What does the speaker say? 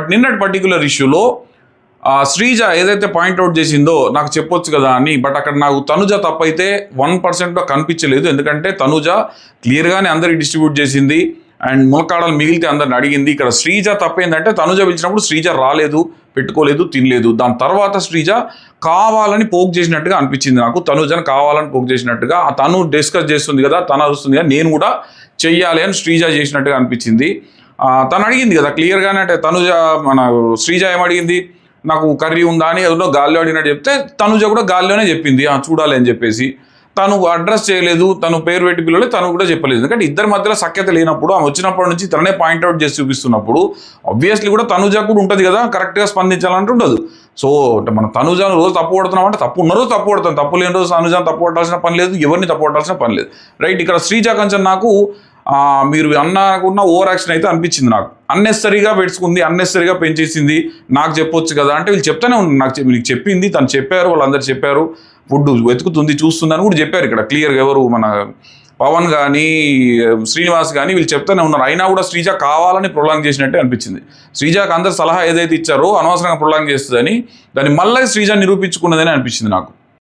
But నిన్నటి particular ఇష్యూలో శ్రీజ ఏదైతే పాయింట్అవుట్ చేసిందో నాకు చెప్పొచ్చు కదా అని, బట్ అక్కడ నాకు తనుజ తప్పైతే 1% కనిపించలేదు. ఎందుకంటే తనుజ క్లియర్గానే అందరికి డిస్ట్రిబ్యూట్ చేసింది అండ్ ములక్కాడలు మిగిలితే అందరిని అడిగింది. ఇక్కడ శ్రీజ తప్పేందంటే తనుజ పిలిచినప్పుడు శ్రీజ రాలేదు, పెట్టుకోలేదు, తినలేదు. దాని తర్వాత శ్రీజ కావాలని పోక్ చేసినట్టుగా అనిపించింది నాకు. తనుజను కావాలని పోక్ చేసినట్టుగా తను డిస్కస్ చేస్తుంది కదా, తను అరుస్తుంది కదా, నేను కూడా చెయ్యాలి అని శ్రీజ చేసినట్టుగా అనిపించింది. తను అడిగింది కదా క్లియర్గానే, అంటే తనుజ మన శ్రీజ ఏమడిగింది, నాకు కర్రీ ఉందా అని ఏదో గాల్లో అడిగినట్టు చెప్తే తనుజ కూడా గాల్లోనే చెప్పింది చూడాలి అని చెప్పేసి. తను అడ్రస్ చేయలేదు, తను పేరు పెట్టి పిల్లలే, తను కూడా చెప్పలేదు. ఎందుకంటే ఇద్దరి మధ్యలో సఖ్యత లేనప్పుడు, ఆమె వచ్చినప్పటి నుంచి తననే పాయింట్అవుట్ చేసి చూపిస్తున్నప్పుడు ఆబ్వియస్లీ కూడా తనుజ కూడా ఉంటుంది కదా, కరెక్ట్గా స్పందించాలంటే ఉండదు. సో మన తనుజను రోజు తప్పు కొడుతున్నాం అంటే తప్పు ఉన్న రోజు తప్పు కొడతాం, తప్పు లేని రోజు తనుజను తప్పు కొట్టాల్సిన పని లేదు, ఎవరిని తప్పు కొట్టాల్సిన పని లేదు. రైట్, ఇక్కడ శ్రీజ కొంచెం నాకు మీరు అన్నకున్న ఓవర్ యాక్షన్ అయితే అనిపించింది. నాకు అన్నెసరీగా పెట్టుకుంది, అన్నెసరీగా పెంచేసింది. నాకు చెప్పొచ్చు కదా అంటే వీళ్ళు చెప్తానే ఉన్నారు, మీకు చెప్పింది, తను చెప్పారు, వాళ్ళందరూ చెప్పారు, ఫుడ్ వెతుకుతుంది, చూస్తుంది అని కూడా చెప్పారు ఇక్కడ క్లియర్గా. ఎవరు మన పవన్ కానీ శ్రీనివాస్ కానీ వీళ్ళు చెప్తానే ఉన్నారు. అయినా కూడా శ్రీజ కావాలని ప్రొలాంగ్ చేసినట్టే అనిపించింది. శ్రీజకు అందరు సలహా ఏదైతే ఇచ్చారో అనవసరంగా ప్రొలాంగ్ చేస్తుందని దాన్ని మళ్ళీ శ్రీజ నిరూపించుకున్నదని అనిపించింది నాకు.